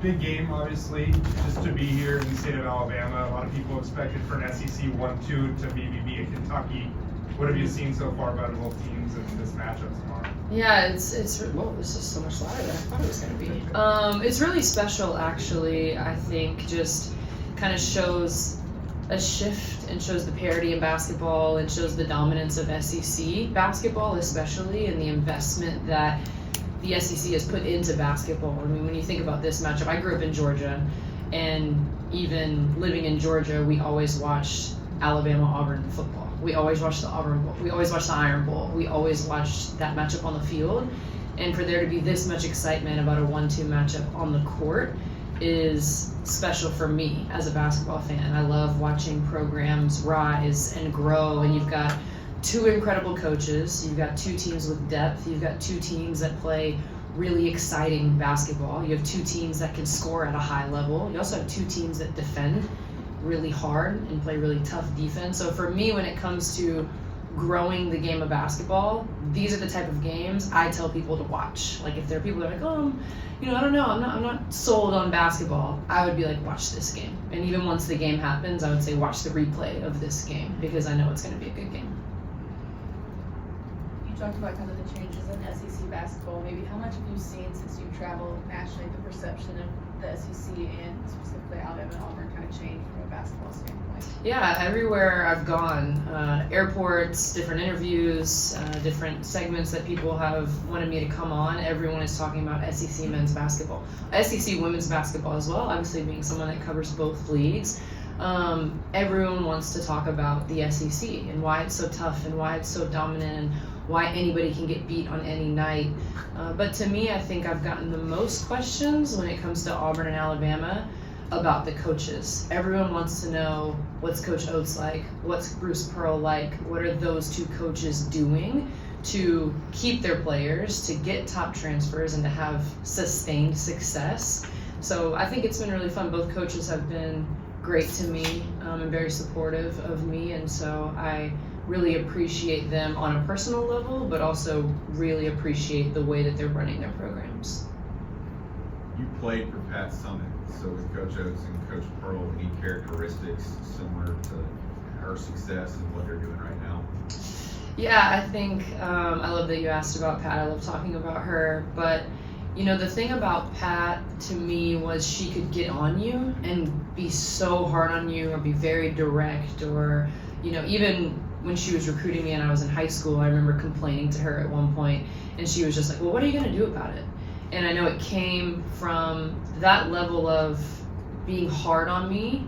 big game, obviously, just to be here in the state of Alabama. A lot of people expected for an SEC 1-2 to maybe be a Kentucky. What have you seen so far about both teams in this matchup tomorrow? Yeah, it's whoa, this is so much louder than I thought it was going to be. It's really special, actually. I think just kind of shows a shift and shows the parity in basketball and shows the dominance of SEC basketball, especially, and the investment that the SEC has put into basketball. I mean, when you think about this matchup, I grew up in Georgia, and even living in Georgia, we always watched Alabama-Auburn football. We always watched the Auburn Bowl. We always watched the Iron Bowl. We always watched that matchup on the field. And for there to be this much excitement about a 1-2 matchup on the court is special for me as a basketball fan. I love watching programs rise and grow, and you've got two incredible coaches. You've got two teams with depth. You've got two teams that play really exciting basketball. You have two teams that can score at a high level. You also have two teams that defend really hard and play really tough defense. So for me, when it comes to growing the game of basketball, these are the type of games I tell people to watch. Like if there are people that are like, oh, I don't know, I'm not sold on basketball, I would be like, watch this game. And even once the game happens, I would say watch the replay of this game because I know it's going to be a good game. You talked about kind of the changes in SEC basketball. Maybe how much have you seen since you've traveled nationally, the perception of the SEC and specifically Alabama and Auburn kind of changed from a basketball standpoint? Yeah, everywhere I've gone, airports, different interviews, different segments that people have wanted me to come on, everyone is talking about SEC men's basketball. SEC women's basketball as well, obviously being someone that covers both leagues. Everyone wants to talk about the SEC and why it's so tough and why it's so dominant and why anybody can get beat on any night. But to me, I think I've gotten the most questions when it comes to Auburn and Alabama about the coaches. Everyone wants to know, what's Coach Oates like? What's Bruce Pearl like? What are those two coaches doing to keep their players, to get top transfers, and to have sustained success? So I think it's been really fun. Both coaches have been great to me and very supportive of me, and so I really appreciate them on a personal level, but also really appreciate the way that they're running their programs. You played for Pat Summitt, so with Coach Oates and Coach Pearl, any characteristics similar to her success and what they're doing right now? Yeah, I think I love that you asked about Pat. I love talking about her, but the thing about Pat to me was she could get on you and be so hard on you or be very direct or, even when she was recruiting me and I was in high school, I remember complaining to her at one point and she was just like, well, what are you going to do about it? And I know it came from that level of being hard on me.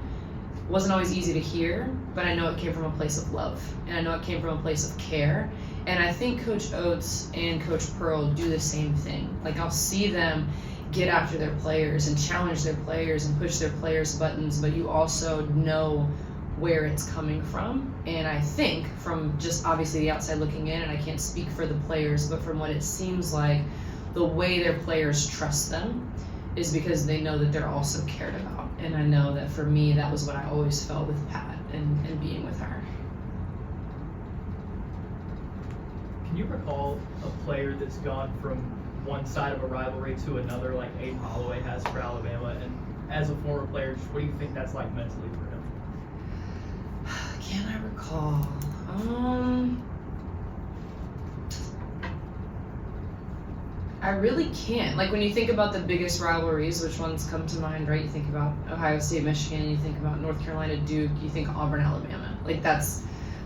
Wasn't always easy to hear, but I know it came from a place of love and I know it came from a place of care. And I think Coach Oates and Coach Pearl do the same thing. Like I'll see them get after their players and challenge their players and push their players' buttons, but you also know where it's coming from. And I think from just obviously the outside looking in, and I can't speak for the players, but from what it seems like, the way their players trust them is because they know that they're also cared about. And I know that for me, that was what I always felt with Pat and being with her. Can you recall a player that's gone from one side of a rivalry to another like Aiden Holloway has for Alabama? And as a former player, what do you think that's like mentally for him? Can I recall? I really can't. Like when you think about the biggest rivalries, which ones come to mind, right? You think about Ohio State, Michigan, you think about North Carolina, Duke, you think Auburn, Alabama. Like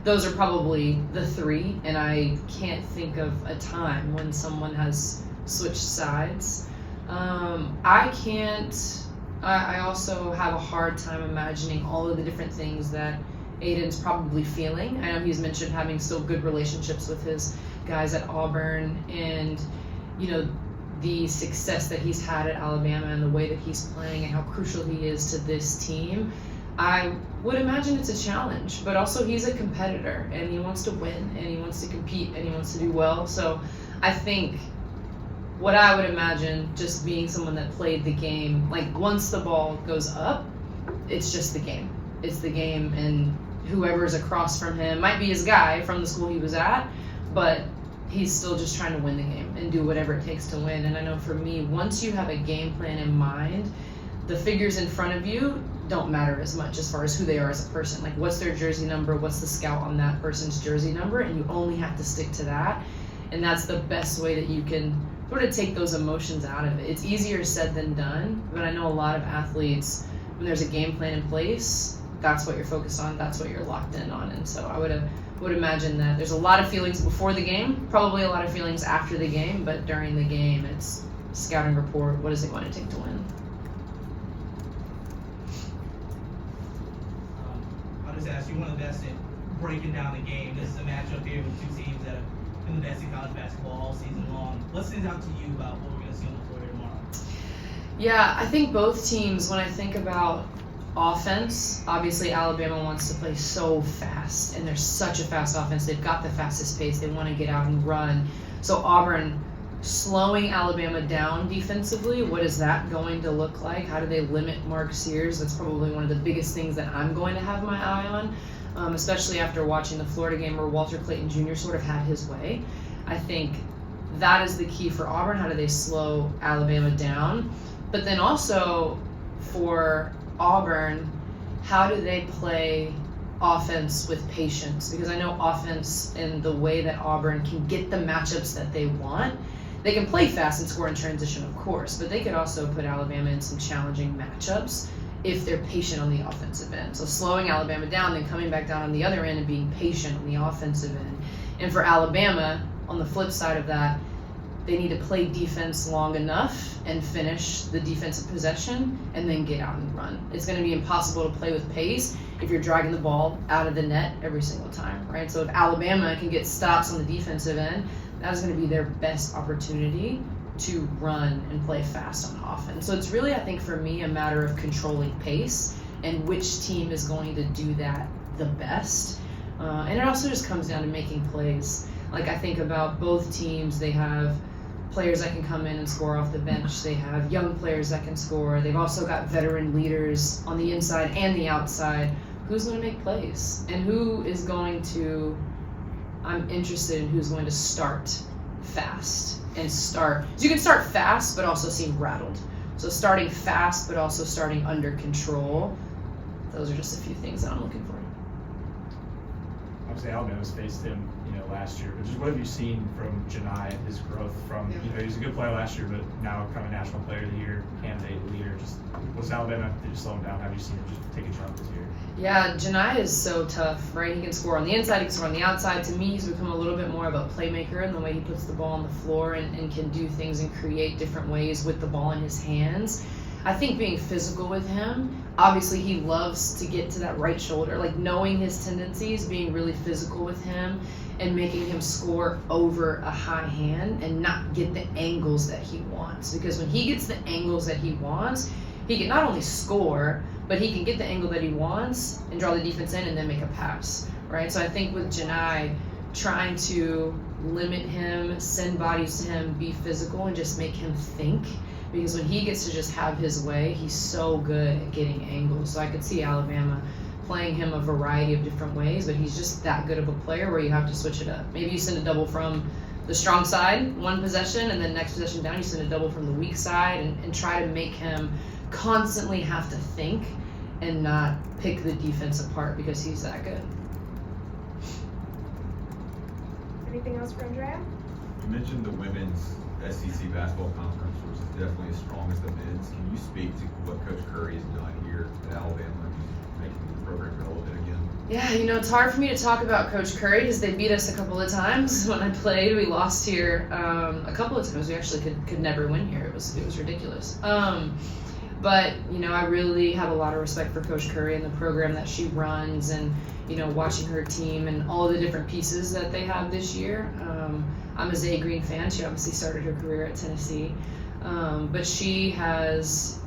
those are probably the three, and I can't think of a time when someone has switched sides. I also have a hard time imagining all of the different things that Aiden's probably feeling. I know he's mentioned having still good relationships with his guys at Auburn and, the success that he's had at Alabama and the way that he's playing and how crucial he is to this team. I would imagine it's a challenge, but also he's a competitor and he wants to win and he wants to compete and he wants to do well. So I think what I would imagine, just being someone that played the game, like once the ball goes up, it's just the game. It's the game, and whoever's across from him might be his guy from the school he was at, but he's still just trying to win the game and do whatever it takes to win. And I know for me, once you have a game plan in mind the figures in front of you don't matter as much as far as who they are as a person. Like, what's their jersey number, what's the scout on that person's jersey number, and you only have to stick to that. And that's the best way that you can sort of take those emotions out of it. It's easier said than done, but I know a lot of athletes, when there's a game plan in place, that's what you're focused on, that's what you're locked in on. And so I would imagine that there's a lot of feelings before the game, probably a lot of feelings after the game, but during the game, it's scouting report, what is it going to take to win? I'll just ask you, one of the best at breaking down the game. This is a matchup here with two teams that have been the best in college basketball all season long. What stands out to you about what we're going to see on the floor here tomorrow? Yeah, I think both teams, when I think about offense, obviously Alabama wants to play so fast, and they're such a fast offense. They've got the fastest pace. They want to get out and run. So Auburn slowing Alabama down defensively, what is that going to look like? How do they limit Mark Sears? That's probably one of the biggest things that I'm going to have my eye on, especially after watching the Florida game where Walter Clayton Jr. sort of had his way. I think that is the key for Auburn. How do they slow Alabama down? But then also for Auburn, how do they play offense with patience? Because I know offense in the way that Auburn can get the matchups that they want. They can play fast and score in transition, of course, but they could also put Alabama in some challenging matchups if they're patient on the offensive end. So slowing Alabama down, then coming back down on the other end and being patient on the offensive end. And for Alabama, on the flip side of that, they need to play defense long enough and finish the defensive possession and then get out and run. It's going to be impossible to play with pace if you're dragging the ball out of the net every single time, right? So if Alabama can get stops on the defensive end, that's going to be their best opportunity to run and play fast on offense. So it's really, I think, for me, a matter of controlling pace and which team is going to do that the best. And it also just comes down to making plays. Like, I think about both teams, they have players that can come in and score off the bench. They have young players that can score. They've also got veteran leaders on the inside and the outside. Who's going to make plays? And who is going to, I'm interested in who's going to start fast and start. So you can start fast but also seem rattled. So starting fast but also starting under control. Those are just a few things that I'm looking for. Obviously Alabama's faced him, last year, but just what have you seen from Janai, his growth from, he was a good player last year, but now kind of National Player of the Year, candidate, leader. Just was Alabama, did you slow him down? Have you seen him just take a jump this year? Yeah, Janai is so tough, right? He can score on the inside, he can score on the outside. To me, he's become a little bit more of a playmaker in the way he puts the ball on the floor and can do things and create different ways with the ball in his hands. I think being physical with him, obviously he loves to get to that right shoulder, like knowing his tendencies, being really physical with him and making him score over a high hand and not get the angles that he wants. Because when he gets the angles that he wants, he can not only score, but he can get the angle that he wants and draw the defense in and then make a pass, right? So I think with Janai, trying to limit him, send bodies to him, be physical, and just make him think. Because when he gets to just have his way, he's so good at getting angles. So I could see Alabama playing him a variety of different ways, but he's just that good of a player where you have to switch it up. Maybe you send a double from the strong side one possession, and then next possession down you send a double from the weak side, and try to make him constantly have to think and not pick the defense apart because he's that good. Anything else for Andraya? You mentioned the women's SEC basketball conference, which is definitely as strong as the men's. Can you speak to what Coach Curry has done here at Alabama, making the program relevant again? Yeah, it's hard for me to talk about Coach Curry because they beat us a couple of times when I played. We lost here a couple of times. We actually could never win here. It was ridiculous. But I really have a lot of respect for Coach Curry and the program that she runs, and watching her team and all of the different pieces that they have this year. I'm a Zay Green fan. She obviously started her career at Tennessee, but she has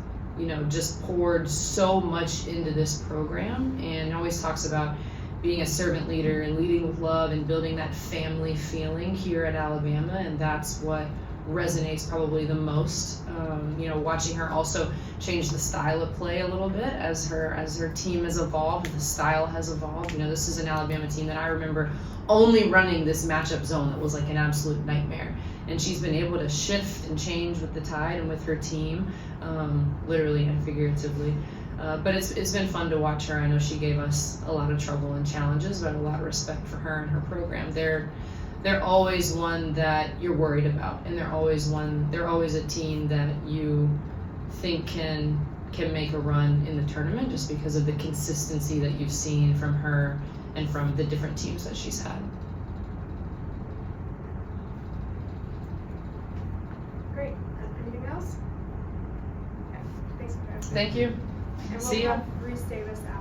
just poured so much into this program, and always talks about being a servant leader and leading with love and building that family feeling here at Alabama, and that's what resonates probably the most. Watching her also change the style of play a little bit as her team has evolved, the style has evolved. This is an Alabama team that I remember only running this matchup zone that was like an absolute nightmare. and she's been able to shift and change with the tide and with her team, literally and figuratively. But it's been fun to watch her. I know she gave us a lot of trouble and challenges, but a lot of respect for her and her program. They're always one that you're worried about, and they're always a team that you think can make a run in the tournament just because of the consistency that you've seen from her and from the different teams that she's had. Great. Anything else? Okay. Thanks, Andrea. Thank you. And See we'll ya. have Reese Davis after.